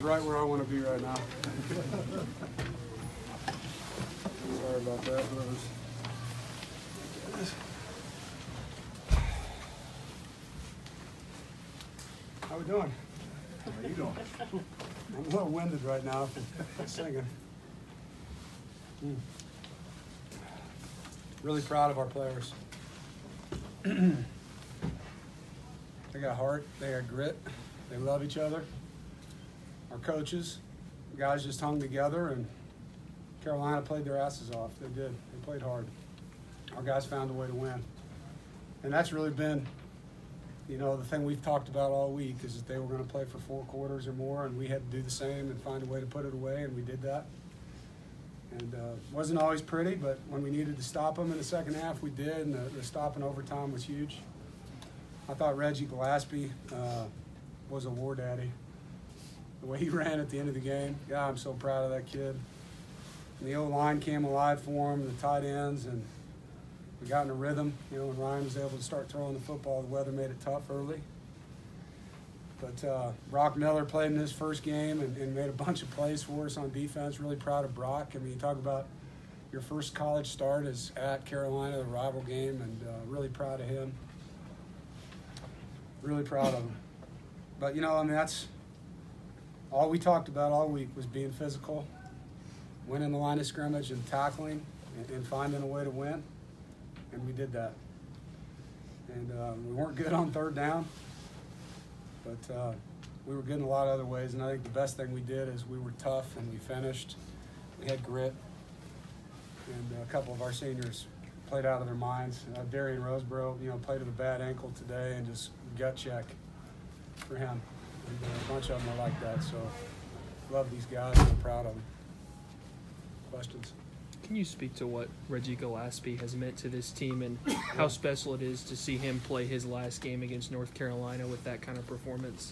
Right where I want to be right now. Sorry about that. How we doing? How are you doing? I'm a little winded right now from singing. Really proud of our players. They got heart, they got grit, they love each other. Our coaches, the guys just hung together, and Carolina played their asses off. They did. They played hard. Our guys found a way to win. And that's really been, you know, the thing we've talked about all week is that they were going to play for 4 quarters or more, and we had to do the same and find a way to put it away, and we did that. And it wasn't always pretty, but when we needed to stop them in the second half, we did, and the stop in overtime was huge. I thought Reggie Gillespie was a war daddy. The way he ran at the end of the game, God, I'm so proud of that kid. And the O-line came alive for him, the tight ends, and we got in a rhythm. You know, when Ryan was able to start throwing the football, the weather made it tough early. But Brock Miller played in his first game and made a bunch of plays for us on defense. Really proud of Brock. I mean, you talk about your first college start is at Carolina, the rival game, and really proud of him. Really proud of him. But, you know, I mean, that's all we talked about all week was being physical, winning the line of scrimmage and tackling and finding a way to win, and we did that. And we weren't good on third down, but we were good in a lot of other ways, and I think the best thing we did is we were tough and we finished. We had grit, and a couple of our seniors played out of their minds. Doeren Roseborough, you know, played with a bad ankle today, and just gut check for him. And a bunch of them are like that, so love these guys and I'm proud of them. Questions? Can you speak to what Reggie Gillespie has meant to this team and how special it is to see him play his last game against North Carolina with that kind of performance?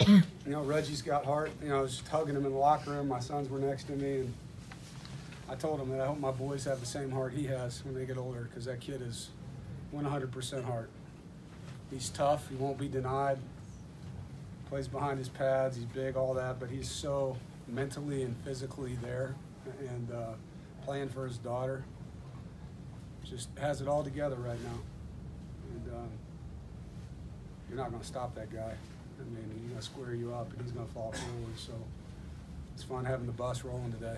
You know, Reggie's got heart. You know, I was just hugging him in the locker room. My sons were next to me, and I told him that I hope my boys have the same heart he has when they get older, because that kid is 100% heart. He's tough. He won't be denied. Plays behind his pads. He's big, all that, but he's so mentally and physically there, and playing for his daughter. Just has it all together right now. And you're not going to stop that guy. I mean, he's going to square you up, and he's going to fall forward. So it's fun having the bus rolling today.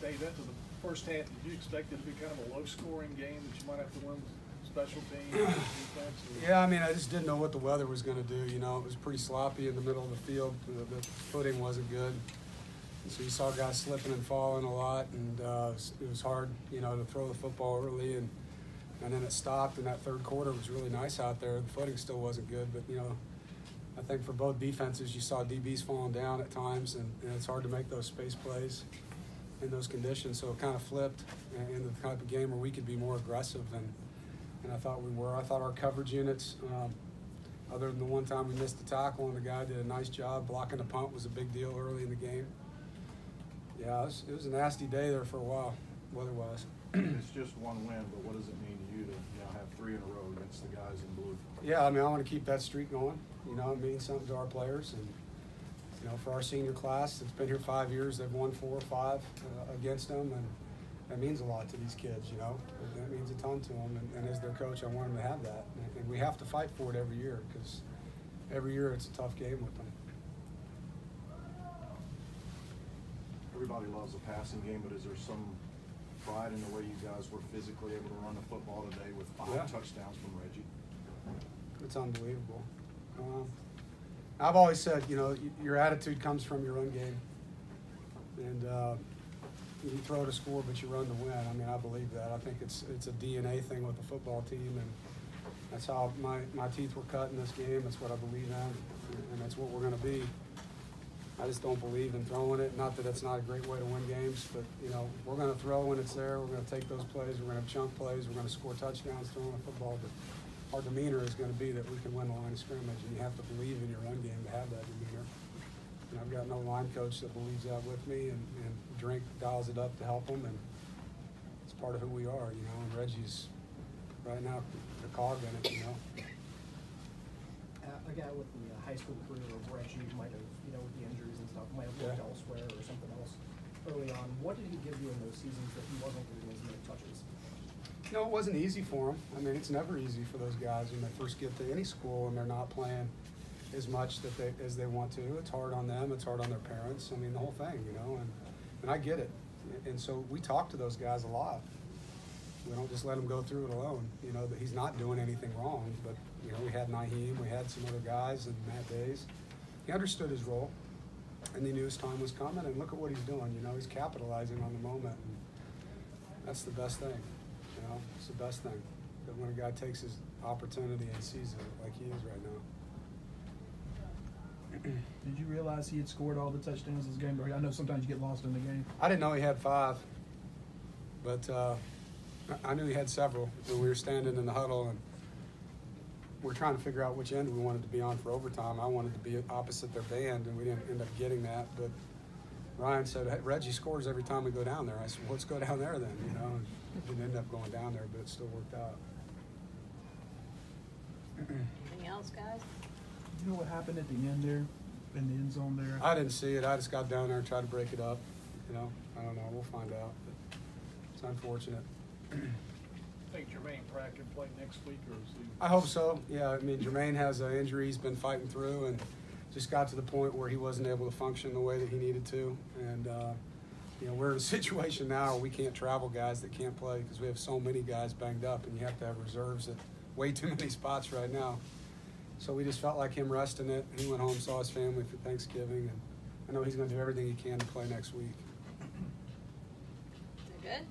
Dave, after the first half, did you expect it to be kind of a low-scoring game that you might have to win special teams, defense? Yeah, I mean, I just didn't know what the weather was going to do. You know, it was pretty sloppy in the middle of the field. The footing wasn't good. And so you saw guys slipping and falling a lot, and it was hard, you know, to throw the football early. And then it stopped, and that third quarter was really nice out there. The footing still wasn't good, but, you know, I think for both defenses, you saw DBs falling down at times, and it's hard to make those space plays in those conditions. So it kind of flipped into the type of game where we could be more aggressive than I thought we were. I thought our coverage units, other than the one time we missed the tackle and the guy did a nice job, blocking the punt was a big deal early in the game. Yeah, it was a nasty day there for a while, weather-wise. It's just one win, but what does it mean to you to have 3 in a row against the guys in blue? Yeah, I mean, I want to keep that streak going. You know, it means something to our players. And, you know, for our senior class that's been here 5 years, they've won 4 or 5 against them. And that means a lot to these kids, you know. That means a ton to them. And as their coach, I want them to have that. And we have to fight for it every year, because every year it's a tough game with them. Everybody loves a passing game, but is there some pride in the way you guys were physically able to run the football today with 5 touchdowns from Reggie? It's unbelievable. I've always said, you know, your attitude comes from your own game. And you throw to score, but you run to win. I mean, I believe that. I think it's a DNA thing with the football team, and that's how my teeth were cut in this game. That's what I believe in, and that's what we're going to be. I just don't believe in throwing it. Not that it's not a great way to win games, but, you know, we're going to throw when it's there. We're going to take those plays. We're going to have chunk plays. We're going to score touchdowns throwing the football. But our demeanor is going to be that we can win the line of scrimmage, and you have to believe in your own game to have that demeanor. And I've got no line coach that believes that with me, and Drink dials it up to help them, and it's part of who we are, you know. And Reggie's right now the cog in it, you know. A guy with the high school career of Reggie might have, you know, with the injuries and early on. What did he give you in those seasons that he wasn't getting as many touches? You know, it wasn't easy for him. I mean, it's never easy for those guys when they first get to any school and they're not playing as much as they want to. It's hard on them. It's hard on their parents. I mean, the whole thing, you know, and I get it. And so we talk to those guys a lot. We don't just let them go through it alone. You know, that he's not doing anything wrong. But, you know, we had Naheem, we had some other guys, and Matt Days. He understood his role, and he knew his time was coming. And look at what he's doing. You know, he's capitalizing on the moment. And that's the best thing. You know, it's the best thing. That when a guy takes his opportunity and sees it like he is right now. Did you realize he had scored all the touchdowns this game? I know sometimes you get lost in the game. I didn't know he had 5, but I knew he had several. When we were standing in the huddle and we're trying to figure out which end we wanted to be on for overtime. I wanted to be opposite their band, and we didn't end up getting that. But Ryan said, hey, Reggie scores every time we go down there. I said, well, let's go down there then, you know. And didn't end up going down there, but it still worked out. Anything else, guys? You know what happened at the end there, in the end zone there? I didn't see it. I just got down there and tried to break it up. You know, I don't know. We'll find out. But it's unfortunate. I think Jermaine Pratt can play next week, or is he? I hope so. Yeah, I mean, Jermaine has an injury he's been fighting through and just got to the point where he wasn't able to function the way that he needed to. And, you know, we're in a situation now where we can't travel guys that can't play because we have so many guys banged up, and you have to have reserves at way too many spots right now. So we just felt like him resting it. He went home, saw his family for Thanksgiving, and I know he's going to do everything he can to play next week. Is it good?